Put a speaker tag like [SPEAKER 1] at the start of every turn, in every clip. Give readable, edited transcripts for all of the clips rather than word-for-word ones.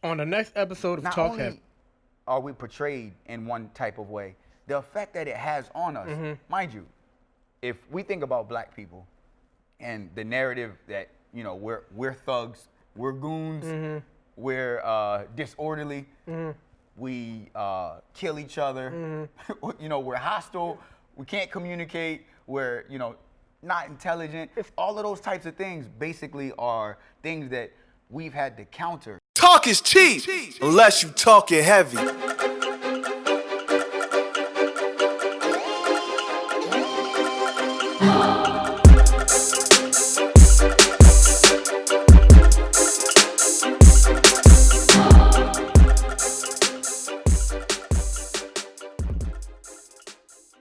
[SPEAKER 1] On the next episode of
[SPEAKER 2] Not
[SPEAKER 1] Talk
[SPEAKER 2] only
[SPEAKER 1] Heavy.
[SPEAKER 2] are we portrayed in one type of way, the effect that it has on us, mind you, if we think about black people and the narrative that, you know, we're thugs, we're goons, we're disorderly, we kill each other, you know, we're hostile, we can't communicate, we're, you know, not intelligent. All of those types of things basically are things that we've had to counter.
[SPEAKER 3] Talk is cheap, unless you talking heavy.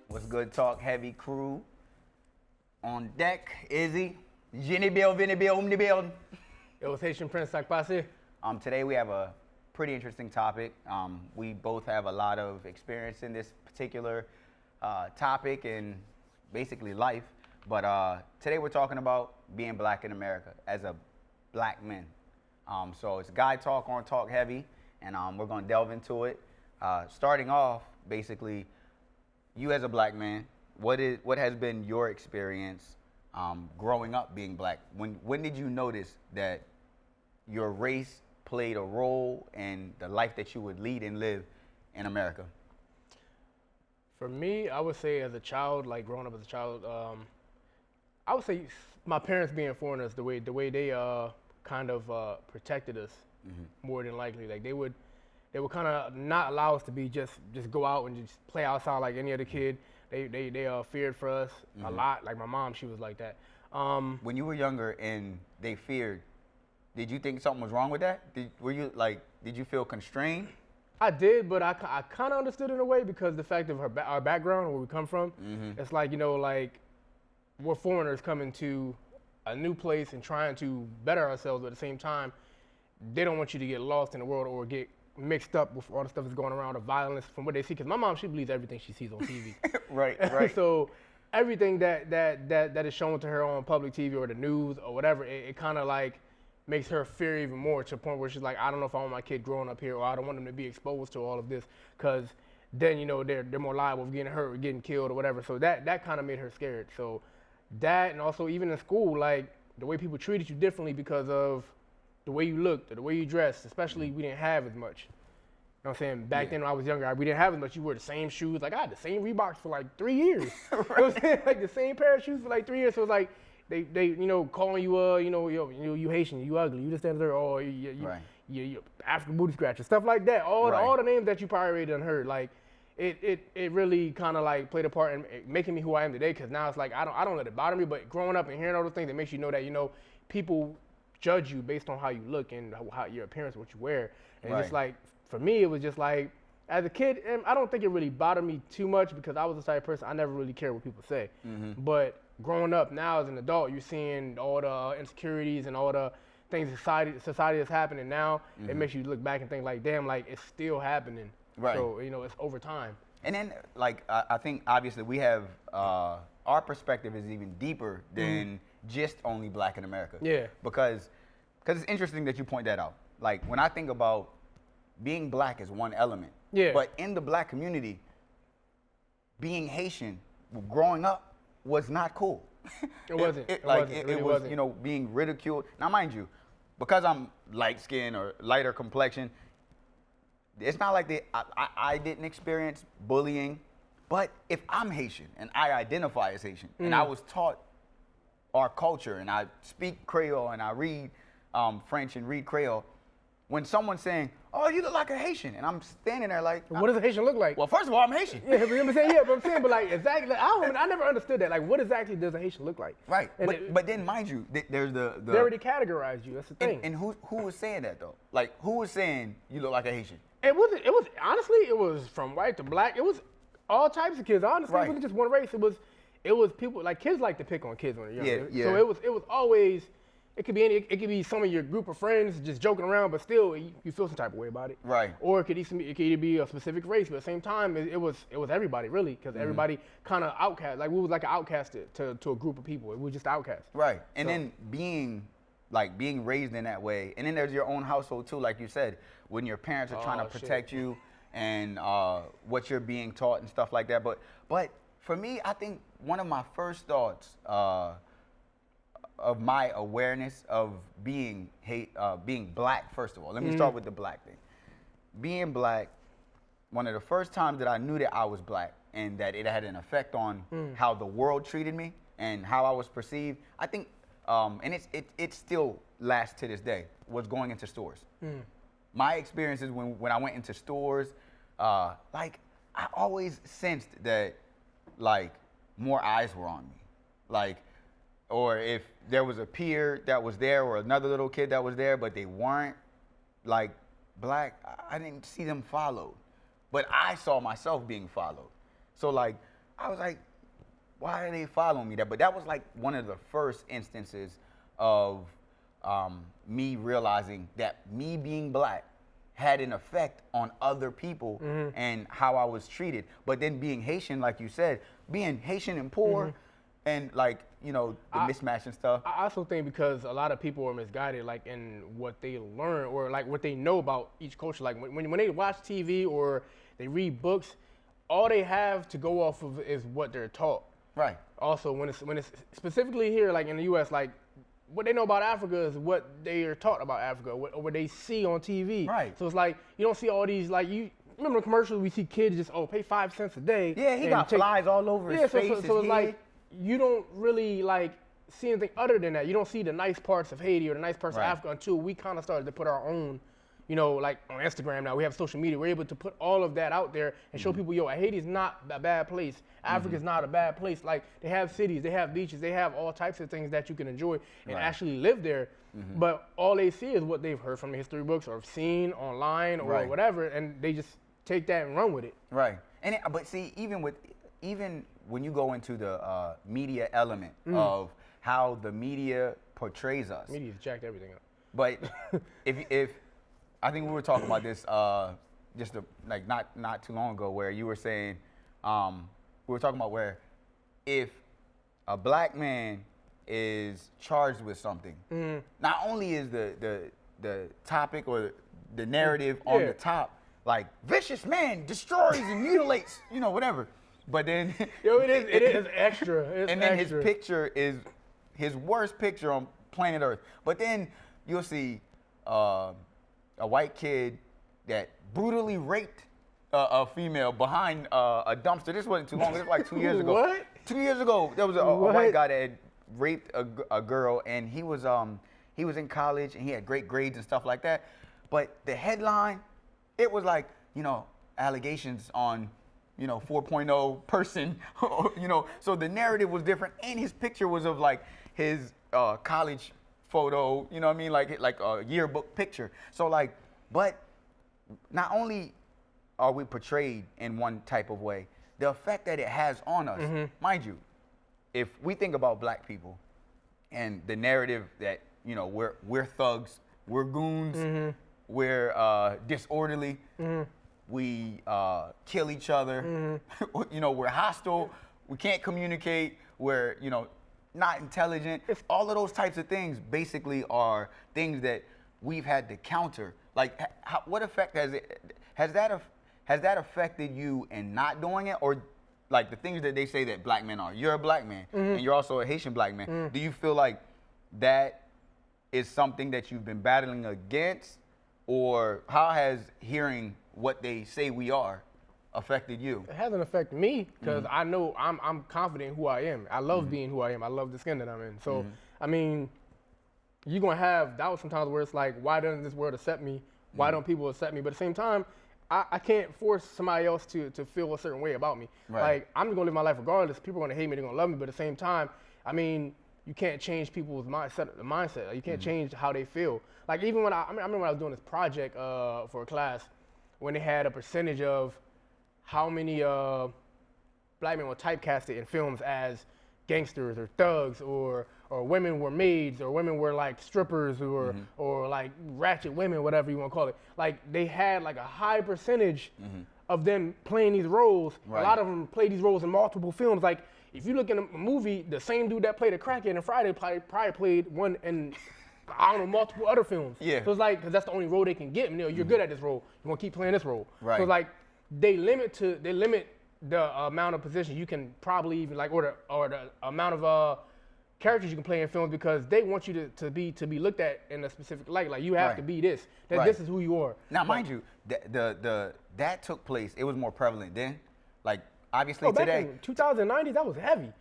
[SPEAKER 2] What's good, Talk Heavy crew? On deck, Izzy, Jenny Bill, Vinny Bill, Omni Bill.
[SPEAKER 1] It was Haitian Prince Sakpasi.
[SPEAKER 2] Today we have a pretty interesting topic. We both have a lot of experience in this particular topic and basically life. But today we're talking about being black in America as a black man. So it's Guy Talk on Talk Heavy, and we're going to delve into it. Starting off, basically, you as a black man, what has been your experience growing up being black? When did you notice that your race played a role in the life that you would lead and live in America?
[SPEAKER 1] For me, I would say as a child, like growing up as a child, I would say my parents being foreigners, the way they kind of protected us more than likely. Like they would kind of not allow us to be just go out and just play outside like any other kid. They feared for us a lot. Like my mom, she was like that.
[SPEAKER 2] When you were younger and they feared, did you think something was wrong with that? Did you feel constrained?
[SPEAKER 1] I did, but I kind of understood in a way because the fact of our background, where we come from, it's like, you know, like we're foreigners coming to a new place and trying to better ourselves, but at the same time, they don't want you to get lost in the world or get mixed up with all the stuff that's going around, the violence from what they see. Because my mom, she believes everything she sees on TV.
[SPEAKER 2] Right.
[SPEAKER 1] So everything that is shown to her on public TV or the news or whatever, it kind of like makes her fear even more to the point where she's like, I don't know if I want my kid growing up here, or I don't want them to be exposed to all of this, because then, you know, they're more liable for getting hurt or getting killed or whatever. So that kind of made her scared. So that, and also even in school, like the way people treated you differently because of the way you looked or the way you dressed. Especially, we didn't have as much. You know what I'm saying? Back then when I was younger, we didn't have as much. You wore the same shoes. Like I had the same Reeboks for like 3 years. You know what I'm saying? Like the same pair of shoes for like 3 years. So it's like, they you know, calling you you Haitian, you ugly, you just stand there, or you African booty scratcher, stuff like that. All the names that you probably already done heard. Like it really kind of like played a part in making me who I am today. Because now it's like I don't let it bother me. But growing up and hearing all those things, it makes you know that, you know, people judge you based on how you look and how your appearance, what you wear. And just like for me, it was just like as a kid, and I don't think it really bothered me too much because I was the type of person I never really cared what people say. But growing up now as an adult, you're seeing all the insecurities and all the things society is happening now. It makes you look back and think like, damn, like it's still happening.
[SPEAKER 2] Right.
[SPEAKER 1] So, you know, it's over time.
[SPEAKER 2] And then, like, I think obviously we have our perspective is even deeper than just only black in America.
[SPEAKER 1] Yeah.
[SPEAKER 2] Because it's interesting that you point that out. Like when I think about being black is one element.
[SPEAKER 1] Yeah.
[SPEAKER 2] But in the black community, being Haitian, growing up, was not cool.
[SPEAKER 1] It wasn't.
[SPEAKER 2] It
[SPEAKER 1] really
[SPEAKER 2] was,
[SPEAKER 1] wasn't.
[SPEAKER 2] you know, being ridiculed. Now, mind you, because I'm light skinned or lighter complexion, it's not like I didn't experience bullying. But if I'm Haitian and I identify as Haitian and I was taught our culture and I speak Creole and I read French and read Creole, when someone's saying, "Oh, you look like a Haitian," and I'm standing there like,
[SPEAKER 1] what does a Haitian look like?
[SPEAKER 2] well, first of all, I'm Haitian.
[SPEAKER 1] Yeah, but I'm saying, but like exactly, I never understood that. Like, what exactly does a Haitian look like?
[SPEAKER 2] Right.
[SPEAKER 1] And
[SPEAKER 2] But then, mind you, there's the
[SPEAKER 1] they already categorized you. That's the thing.
[SPEAKER 2] and who was saying that though? Like, who was saying you look like a Haitian?
[SPEAKER 1] It was honestly, it was from white to black. It was all types of kids. Honestly,
[SPEAKER 2] Right.
[SPEAKER 1] it wasn't just one race. It was people, like kids like to pick on kids when they're younger.
[SPEAKER 2] Yeah.
[SPEAKER 1] So it was always. It could be some of your group of friends just joking around, but still you feel some type of way about it.
[SPEAKER 2] Right.
[SPEAKER 1] Or it could either be a specific race, but at the same time it was everybody really, because everybody kind of outcast. Like we was like an outcast to a group of people. It was just outcast.
[SPEAKER 2] Right. And then being like being raised in that way, and then there's your own household too, like you said, when your parents are trying to
[SPEAKER 1] Oh, shit.
[SPEAKER 2] protect you and what you're being taught and stuff like that. But for me, I think one of my first thoughts of my awareness of being black. First of all, let me start with the black thing. Being black, one of the first times that I knew that I was black and that it had an effect on how the world treated me and how I was perceived, I think, and it still lasts to this day, was going into stores. My experiences when I went into stores, like I always sensed that like more eyes were on me. Like, or if there was a peer that was there or another little kid that was there, but they weren't like black, I didn't see them followed. But I saw myself being followed. So like, I was like, why are they following me? But that was like one of the first instances of me realizing that me being black had an effect on other people and how I was treated. But then being Haitian, like you said, being Haitian and poor and like, you know, the mismatch and stuff.
[SPEAKER 1] I also think because a lot of people are misguided, like in what they learn or like what they know about each culture. Like when they watch TV or they read books, all they have to go off of is what they're taught.
[SPEAKER 2] Right.
[SPEAKER 1] Also, when it's specifically here, like in the U.S., like what they know about Africa is what they are taught about Africa, or what they see on TV.
[SPEAKER 2] Right.
[SPEAKER 1] So it's like you don't see all these like you. Remember the commercials? We see kids just pay 5 cents a day.
[SPEAKER 2] Yeah, he
[SPEAKER 1] and
[SPEAKER 2] got flies all over his face.
[SPEAKER 1] So it's like you don't really like see anything other than that. You don't see the nice parts of Haiti or the nice parts of Africa until we kind of started to put our own, you know, like on Instagram now. We have social media. We're able to put all of that out there and show people, yo, Haiti is not a bad place. Africa is not a bad place. Like they have cities, they have beaches, they have all types of things that you can enjoy and actually live there. But all they see is what they've heard from the history books or seen online or whatever, and they just take that and run with it.
[SPEAKER 2] Right. And but see, even when you go into the media element of how the media portrays us.
[SPEAKER 1] Media's jacked everything up.
[SPEAKER 2] But if I think we were talking about this just like not too long ago, where you were saying we were talking about where if a black man is charged with something, not only is the topic or the narrative on the top like vicious man destroys and mutilates, you know, whatever. But then
[SPEAKER 1] Yo, it is extra. It's
[SPEAKER 2] and then
[SPEAKER 1] extra.
[SPEAKER 2] his picture is his worst picture on planet Earth. But then you'll see a white kid that brutally raped a female behind a dumpster. This wasn't too long. It was like 2 years ago.
[SPEAKER 1] What?
[SPEAKER 2] 2 years ago, there was a white guy that had raped a girl, and he was in college and he had great grades and stuff like that. But the headline, it was like, you know, allegations on, you know, 4.0 person, you know. So the narrative was different, and his picture was of like his college photo, you know what I mean, like a yearbook picture. So like, but not only are we portrayed in one type of way, the effect that it has on us, mind you, if we think about black people and the narrative that, you know, we're thugs, we're goons, we're disorderly, we kill each other, you know, we're hostile, we can't communicate, we're, you know, not intelligent. All of those types of things basically are things that we've had to counter. Like, what effect has that affected you in not doing it, or like the things that they say that black men are? You're a black man, and you're also a Haitian black man. Do you feel like that is something that you've been battling against, or how has hearing what they say we are affected you?
[SPEAKER 1] It hasn't affected me because I know I'm confident in who I am. I love being who I am. I love the skin that I'm in. So, I mean, you're going to have doubts sometimes where it's like, why doesn't this world accept me? Why don't people accept me? But at the same time, I can't force somebody else to feel a certain way about me.
[SPEAKER 2] Right.
[SPEAKER 1] Like, I'm going to live my life regardless. People are going to hate me. They're going to love me. But at the same time, I mean, you can't change people's mindset. Like, you can't change how they feel. Like, even when I remember when I was doing this project for a class, when they had a percentage of how many black men were typecasted in films as gangsters or thugs, or women were maids, or women were like strippers, or like ratchet women, whatever you want to call it. Like, they had like a high percentage of them playing these roles.
[SPEAKER 2] Right.
[SPEAKER 1] A lot of them play these roles in multiple films. Like, if you look in a movie, the same dude that played a crackhead in Friday probably played one in I don't know, multiple other films.
[SPEAKER 2] Yeah.
[SPEAKER 1] So it's like, because that's the only role they can get. You know, you're good at this role. You want to keep playing this role.
[SPEAKER 2] Right.
[SPEAKER 1] So it's like they limit the amount of positions you can probably even like, or the amount of characters you can play in films, because they want you to be looked at in a specific light. Like you have
[SPEAKER 2] Right.
[SPEAKER 1] to be this. That
[SPEAKER 2] Right.
[SPEAKER 1] this is who you are.
[SPEAKER 2] Now, mind you, that took place. It was more prevalent then. Like obviously
[SPEAKER 1] Back
[SPEAKER 2] today,
[SPEAKER 1] in 2090, that was heavy.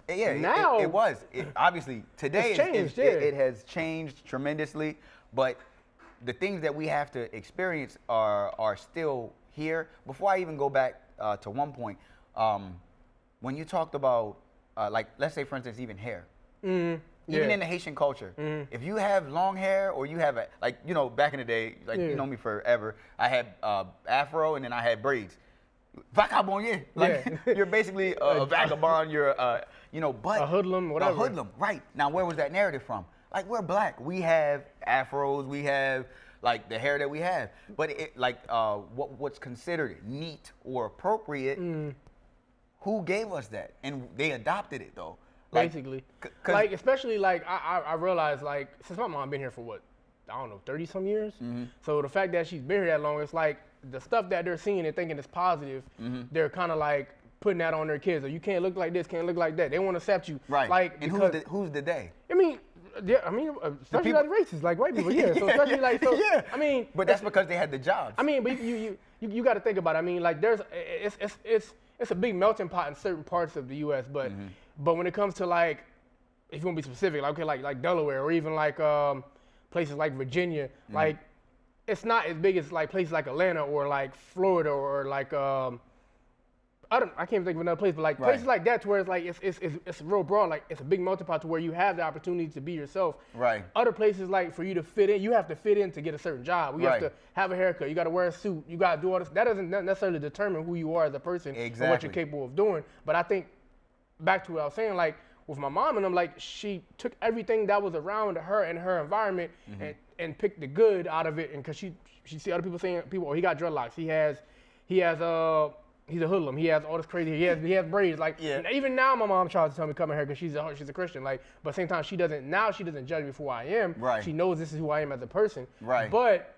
[SPEAKER 2] yeah,
[SPEAKER 1] Now-
[SPEAKER 2] it was. Obviously today
[SPEAKER 1] It's changed, yeah.
[SPEAKER 2] it has changed tremendously. But the things that we have to experience are still here. Before I even go back to one point, when you talked about like, let's say for instance, even hair. Even
[SPEAKER 1] Yeah.
[SPEAKER 2] in the Haitian culture, if you have long hair or you have like, you know, back in the day, like
[SPEAKER 1] Yeah.
[SPEAKER 2] you know me forever, I had afro and then I had braids. Vagabond, like
[SPEAKER 1] Yeah.
[SPEAKER 2] you're basically a vagabond. You're you know, but
[SPEAKER 1] A hoodlum, whatever.
[SPEAKER 2] A hoodlum, right? Now, where was that narrative from? Like, we're black. We have afros. We have like the hair that we have. But it like what's considered neat or appropriate. Who gave us that? And they adopted it though. Like,
[SPEAKER 1] Basically.
[SPEAKER 2] 'cause-
[SPEAKER 1] Like, especially, like, I realized, like, since my mom been here for, what, I don't know, 30-some years? So the fact that she's been here that long, it's like the stuff that they're seeing and thinking is positive, they're kind of, like, putting that on their kids. Or you can't look like this, can't look like that. They want to accept you.
[SPEAKER 2] right.
[SPEAKER 1] Like,
[SPEAKER 2] And
[SPEAKER 1] because,
[SPEAKER 2] who's the they?
[SPEAKER 1] I mean, yeah, I mean, especially
[SPEAKER 2] people-
[SPEAKER 1] like racists, like white people, yeah. So especially, like, so,
[SPEAKER 2] yeah.
[SPEAKER 1] I mean.
[SPEAKER 2] But that's because they had the jobs.
[SPEAKER 1] I mean, but you got to think about it. I mean, like it's a big melting pot in certain parts of the U.S. But when it comes to like, if you want to be specific, like okay, like Delaware or even like places like Virginia, like it's not as big as like places like Atlanta or like Florida or like I can't even think of another place, but like
[SPEAKER 2] Right.
[SPEAKER 1] places like that to where it's like it's real broad, like it's a big melting pot to where you have the opportunity to be yourself.
[SPEAKER 2] Right.
[SPEAKER 1] Other places, like for you to fit in, you have to fit in to get a certain job. You have
[SPEAKER 2] Right.
[SPEAKER 1] to have a haircut. You got to wear a suit. You got to do all this. That doesn't necessarily determine who you are as a person and what
[SPEAKER 2] Exactly.
[SPEAKER 1] you're capable of doing. But I think back to what I was saying, like with my mom and them, like she took everything that was around her and her environment and picked the good out of it. And because she see other people saying oh, he got dreadlocks. He's a hoodlum. He has all this crazy. He has braids. Like
[SPEAKER 2] Yeah.
[SPEAKER 1] even now, my mom tries to tell me come here because she's a Christian. Like, but at the same time, she doesn't judge me for who I am.
[SPEAKER 2] Right.
[SPEAKER 1] She knows this is who I am as a person.
[SPEAKER 2] Right.
[SPEAKER 1] But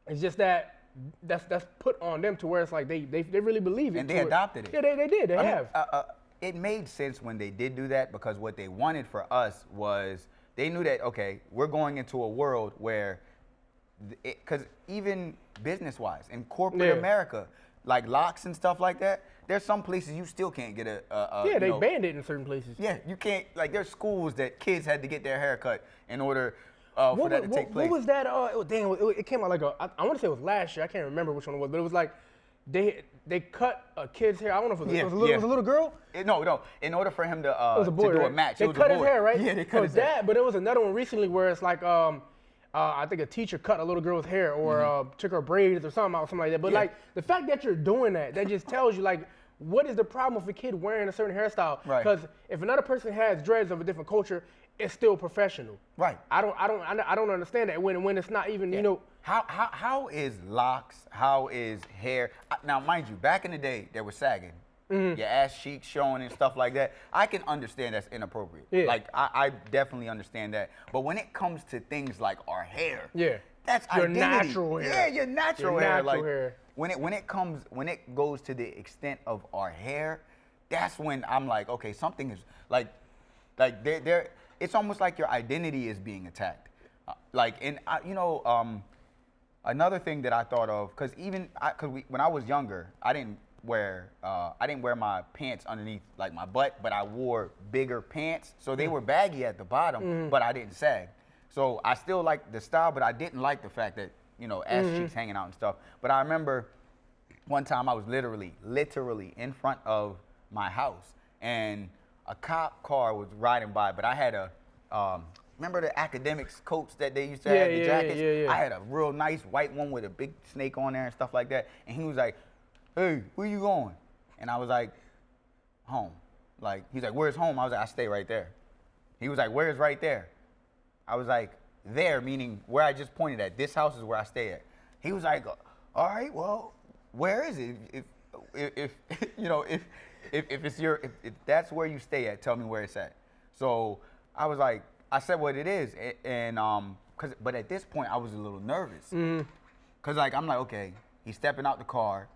[SPEAKER 1] it's just that that's put on them to where it's like they really believe it.
[SPEAKER 2] And
[SPEAKER 1] to
[SPEAKER 2] they
[SPEAKER 1] it.
[SPEAKER 2] adopted it.
[SPEAKER 1] Yeah, they did. They
[SPEAKER 2] I mean,
[SPEAKER 1] have.
[SPEAKER 2] it made sense when they did do that because what they wanted for us was they knew that, okay, we're going into a world where, because even business-wise, in corporate
[SPEAKER 1] Yeah.
[SPEAKER 2] America, like locks and stuff like that, there's some places you still can't get
[SPEAKER 1] yeah,
[SPEAKER 2] you
[SPEAKER 1] they
[SPEAKER 2] know,
[SPEAKER 1] banned it in certain places.
[SPEAKER 2] Yeah, you can't, like there's schools that kids had to get their hair cut in order for that to take place.
[SPEAKER 1] What was that? It came out like I want to say it was last year. I can't remember which one it was, but it was like they cut a kid's hair. I don't know if it was,
[SPEAKER 2] Yeah,
[SPEAKER 1] it was a little girl.
[SPEAKER 2] No. In order for him to
[SPEAKER 1] It was a boy,
[SPEAKER 2] do
[SPEAKER 1] right?
[SPEAKER 2] a match,
[SPEAKER 1] They
[SPEAKER 2] it was
[SPEAKER 1] cut
[SPEAKER 2] a
[SPEAKER 1] his
[SPEAKER 2] boy.
[SPEAKER 1] hair, right?
[SPEAKER 2] Yeah, they cut
[SPEAKER 1] So
[SPEAKER 2] his hair.
[SPEAKER 1] that, but there was another one recently where it's like I think a teacher cut a little girl's hair or took her braids or something like that. But
[SPEAKER 2] Yeah.
[SPEAKER 1] like the fact that you're doing that just tells you like what is the problem with a kid wearing a certain hairstyle?
[SPEAKER 2] Right.
[SPEAKER 1] Because if another person has dreads of a different culture, it's still professional.
[SPEAKER 2] Right.
[SPEAKER 1] I don't understand that when it's not even you know.
[SPEAKER 2] How is locks? How is hair? Now, mind you, back in the day, there was sagging. Your ass cheeks showing and stuff like that. I can understand that's inappropriate.
[SPEAKER 1] Yeah.
[SPEAKER 2] Like, I definitely understand that. But when it comes to things like our hair,
[SPEAKER 1] Yeah.
[SPEAKER 2] that's
[SPEAKER 1] Your
[SPEAKER 2] identity.
[SPEAKER 1] natural hair.
[SPEAKER 2] Yeah, your natural
[SPEAKER 1] Your
[SPEAKER 2] hair.
[SPEAKER 1] natural
[SPEAKER 2] Like,
[SPEAKER 1] hair.
[SPEAKER 2] when it goes to the extent of our hair, that's when I'm like, okay, something is like there. It's almost like your identity is being attacked. Another thing that I thought of, because when I was younger, I didn't wear my pants underneath like my butt, but I wore bigger pants, so they were baggy at the bottom, but I didn't sag. So I still liked the style, but I didn't like the fact that ass cheeks hanging out and stuff. But I remember one time I was literally in front of my house, and a cop car was riding by, but I had a remember the academics coats that they used to have, the jackets?
[SPEAKER 1] Yeah.
[SPEAKER 2] I had a real nice white one with a big snake on there and stuff like that. And he was like, hey, where you going? And I was like, home. Like, he's like, where's home? I was like, I stay right there. He was like, where's right there? I was like, there, meaning where I just pointed at. This house is where I stay at. He was like, all right, well, where is it? If that's where you stay at, tell me where it's at. So I was like, I said what it is, and but at this point I was a little nervous. Cause like I'm like, okay, he's stepping out the car.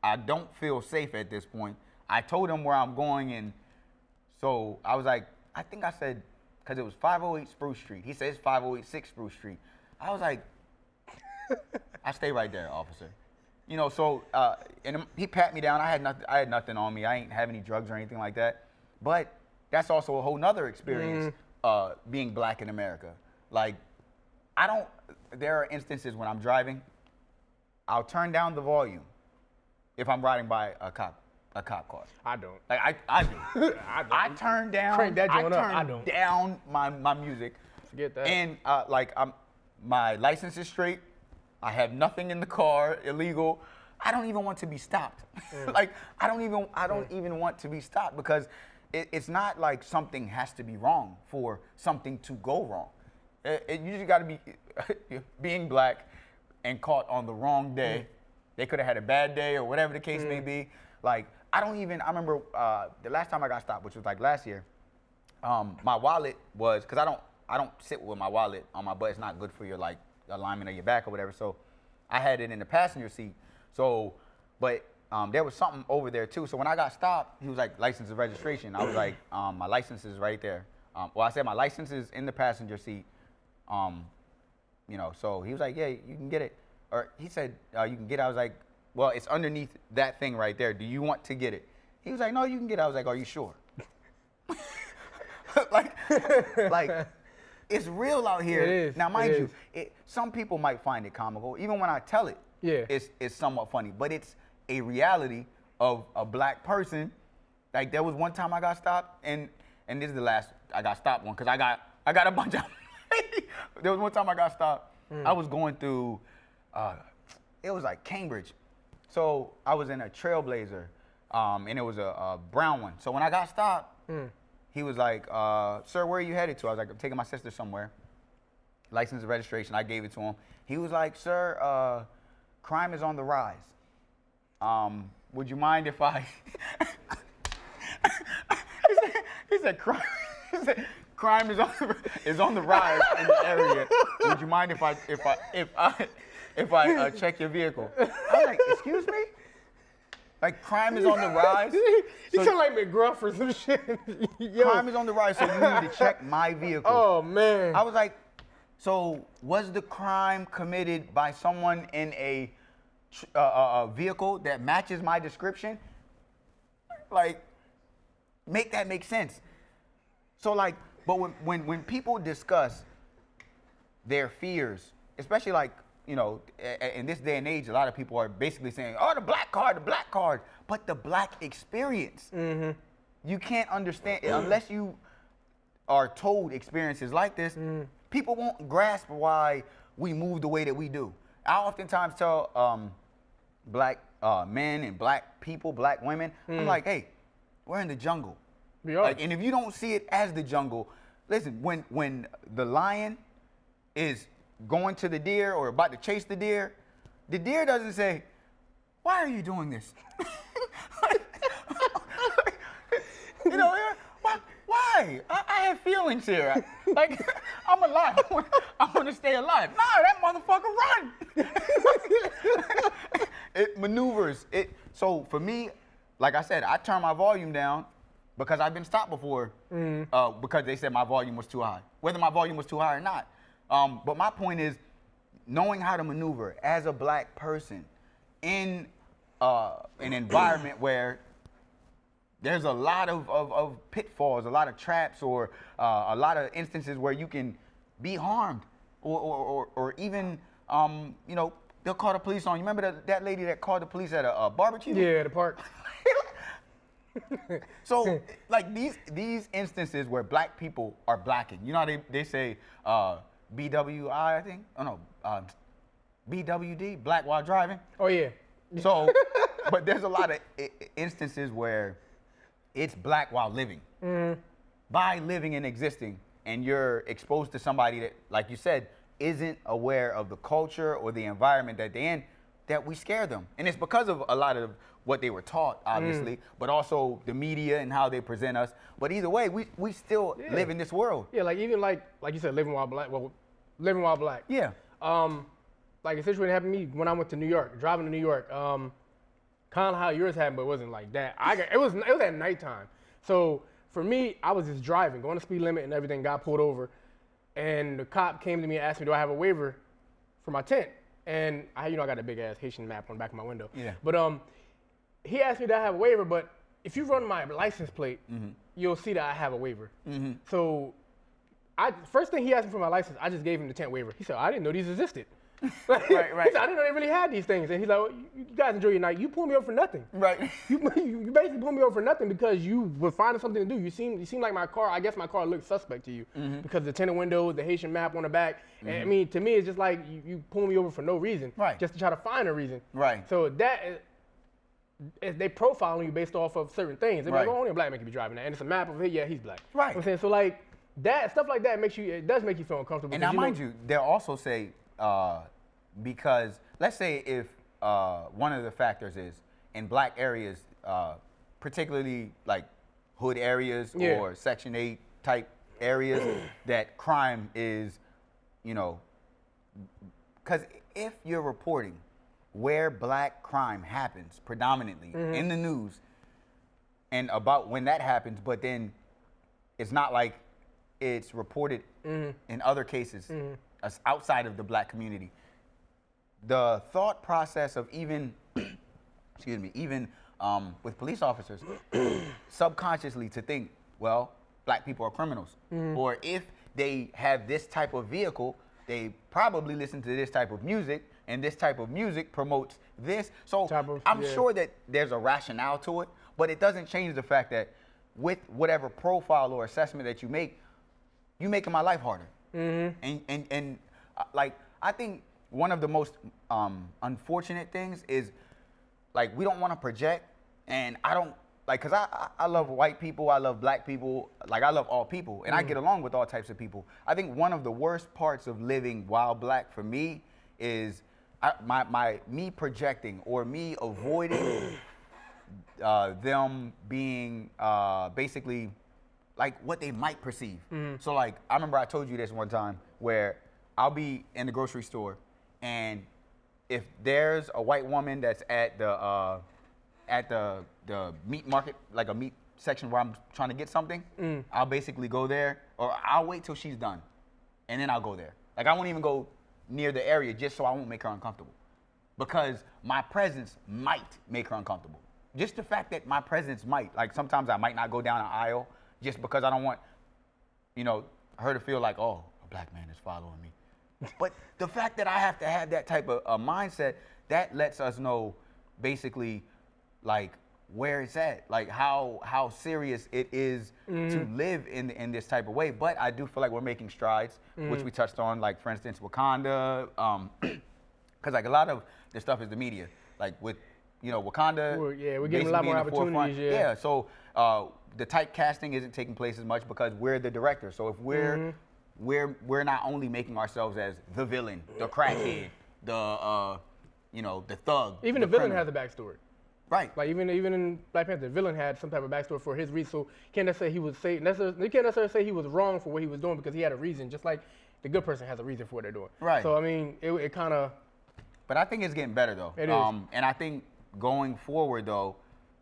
[SPEAKER 2] I don't feel safe at this point. I told him where I'm going, and so I was like, I think I said, cause it was 508 Spruce Street. He said it's 5086 Spruce Street. I was like, I stay right there, officer. You know, so and he pat me down. I had nothing on me. I ain't have any drugs or anything like that. But that's also a whole nother experience, being black in America. Like, there are instances when I'm driving, I'll turn down the volume if I'm riding by a cop car.
[SPEAKER 1] I don't.
[SPEAKER 2] Like I do.
[SPEAKER 1] I don't.
[SPEAKER 2] I turn down.
[SPEAKER 1] Crank that joint up. I
[SPEAKER 2] turn
[SPEAKER 1] don't.
[SPEAKER 2] down my music.
[SPEAKER 1] Forget that.
[SPEAKER 2] And my license is straight. I have nothing in the car illegal. I don't even want to be stopped. Like I don't even want to be stopped because it's not like something has to be wrong for something to go wrong. You just got to be being black and caught on the wrong day. They could have had a bad day or whatever the case may be. Like I remember the last time I got stopped, which was like last year. My wallet was, cause I don't sit with my wallet on my butt. It's not good for your like alignment of your back or whatever. So I had it in the passenger seat. So, but there was something over there too. So when I got stopped, he was like, license and registration. I was like, my license is right there. Well, I said my license is in the passenger seat. You know, so he was like, yeah, you can get it. Or he said, you can get it. I was like, well, it's underneath that thing right there. Do you want to get it? He was like, no, you can get it. I was like, are you sure? like, it's real out here.
[SPEAKER 1] It is.
[SPEAKER 2] Now, mind you, some people might find it comical. Even when I tell it, it's somewhat funny. But it's a reality of a black person. Like, there was one time I got stopped, and this is the last I got stopped one, because I got a bunch of there was one time I got stopped. I was going through, it was like Cambridge. So I was in a Trailblazer, and it was a brown one. So when I got stopped, he was like, sir, where are you headed to? I was like, I'm taking my sister somewhere. License and registration, I gave it to him. He was like, sir, crime is on the rise. Would you mind if I, he said, crime is on the rise in the area. Would you mind if I check your vehicle? I was like, excuse me? Like, crime is on the rise?
[SPEAKER 1] You sound like McGruff or some shit. Yo.
[SPEAKER 2] Crime is on the rise, so you need to check my vehicle.
[SPEAKER 1] Oh, man.
[SPEAKER 2] I was like, so was the crime committed by someone in a vehicle that matches my description? Like, make that make sense. So, like, but when people discuss their fears, especially like, you know, in this day and age, a lot of people are basically saying, oh, the black card. But the black experience, you can't understand, unless you are told experiences like this, people won't grasp why we move the way that we do. I oftentimes tell black men and black people, black women, I'm like, hey, we're in the jungle.
[SPEAKER 1] We are.
[SPEAKER 2] Like, and if you don't see it as the jungle, listen, when the lion is going to the deer or about to chase the deer doesn't say, why are you doing this? You know, why? I have feelings here. Like, I'm alive. I want to stay alive. Nah, that motherfucker run. It maneuvers. So for me, like I said, I turn my volume down because I've been stopped before because they said my volume was too high. Whether my volume was too high or not. But my point is knowing how to maneuver as a black person in an environment where there's a lot of pitfalls, a lot of traps, or a lot of instances where you can be harmed, or even, you know, they'll call the police on you. Remember that lady that called the police at a barbecue?
[SPEAKER 1] Yeah, the park.
[SPEAKER 2] So, like, these instances where black people are blacking, you know how they say BWI, I think? Oh, no, BWD, black while driving?
[SPEAKER 1] Oh, yeah.
[SPEAKER 2] So, but there's a lot of instances where it's black while living. By living and existing, and you're exposed to somebody that, like you said, isn't aware of the culture or the environment that they're in, that we scare them. And it's because of a lot of what they were taught, obviously, but also the media and how they present us. But either way, we still live in this world.
[SPEAKER 1] Yeah, like even like you said, living while black. Well, living while black.
[SPEAKER 2] Yeah.
[SPEAKER 1] Like a situation happened to me when I went to New York, driving to New York. Kind of how yours happened, but it wasn't like that. It was at nighttime. So for me, I was just driving, going the speed limit and everything, got pulled over. And the cop came to me and asked me, do I have a waiver for my tent? And I got a big ass Haitian map on the back of my window.
[SPEAKER 2] Yeah.
[SPEAKER 1] But he asked me, do I have a waiver? But if you run my license plate, you'll see that I have a waiver. So first thing he asked me for my license, I just gave him the tent waiver. He said, I didn't know these existed.
[SPEAKER 2] Right.
[SPEAKER 1] He said, I didn't know they really had these things. And he's like, well, you guys enjoy your night. You pulled me over for nothing.
[SPEAKER 2] Right.
[SPEAKER 1] You basically pulled me over for nothing because you were finding something to do. You seem like my car, I guess my car looked suspect to you because the tinted windows, the Haitian map on the back. And I mean, to me, it's just like you pull me over for no reason.
[SPEAKER 2] Right.
[SPEAKER 1] Just to try to find a reason.
[SPEAKER 2] Right.
[SPEAKER 1] So they profiling you based off of certain things. They're like,
[SPEAKER 2] Right.
[SPEAKER 1] oh, only a black man can be driving that. And it's a map of it, yeah, he's black.
[SPEAKER 2] Right.
[SPEAKER 1] You know what I'm saying? So like that, stuff like that it does make you feel uncomfortable.
[SPEAKER 2] And now, mind you, they'll also say, because let's say if one of the factors is in black areas, particularly like hood areas
[SPEAKER 1] Yeah.
[SPEAKER 2] or Section 8 type areas, that crime is, because if you're reporting where black crime happens predominantly in the news and about when that happens, but then it's not like it's reported in other cases as outside of the black community. The thought process of even with police officers, subconsciously to think, well, black people are criminals. Or if they have this type of vehicle, they probably listen to this type of music, and this type of music promotes this. So I'm sure that there's a rationale to it, but it doesn't change the fact that with whatever profile or assessment that you make, you're making my life harder. And like, I think one of the most unfortunate things is, like, we don't want to project, and I don't, like, because I love white people, I love black people, like, I love all people, and I get along with all types of people. I think one of the worst parts of living while black for me is me projecting or me avoiding them being basically like what they might perceive. So like, I remember I told you this one time where I'll be in the grocery store, and if there's a white woman that's at the meat market, like a meat section where I'm trying to get something, I'll basically go there, or I'll wait till she's done, and then I'll go there. Like, I won't even go near the area just so I won't make her uncomfortable, because my presence might make her uncomfortable. Just the fact that my presence might, like, sometimes I might not go down an aisle just because I don't want, her to feel like, oh, a black man is following me. But the fact that I have to have that type of mindset, that lets us know basically, like, where it's at, like how serious it is to live in this type of way. But I do feel like we're making strides, which we touched on, like, for instance, Wakanda, because like a lot of the stuff is the media, like with Wakanda.
[SPEAKER 1] We're getting a lot more opportunities.
[SPEAKER 2] Yeah, so the typecasting isn't taking place as much because we're the director. So if we're not only making ourselves as the villain, the crackhead, the thug.
[SPEAKER 1] Even the villain has a backstory.
[SPEAKER 2] Right.
[SPEAKER 1] Like even in Black Panther, the villain had some type of backstory for his reason. So you can't necessarily say he was wrong for what he was doing because he had a reason. Just like the good person has a reason for what they're doing.
[SPEAKER 2] Right.
[SPEAKER 1] So I mean, it kind of.
[SPEAKER 2] But I think it's getting better though.
[SPEAKER 1] It is.
[SPEAKER 2] And I think going forward though,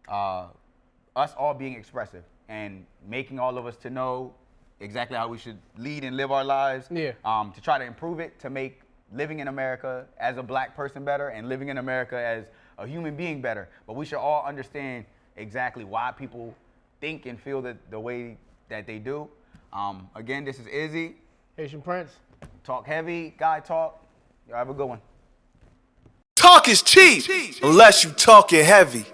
[SPEAKER 2] us all being expressive and making all of us to know exactly how we should lead and live our lives.
[SPEAKER 1] Yeah.
[SPEAKER 2] To try to improve it, to make living in America as a black person better and living in America as a human being better. But we should all understand exactly why people think and feel the way that they do. Again, this is Izzy.
[SPEAKER 1] Haitian Prince.
[SPEAKER 2] Talk heavy, guy talk. Y'all have a good one.
[SPEAKER 3] Talk is cheap unless you talking heavy.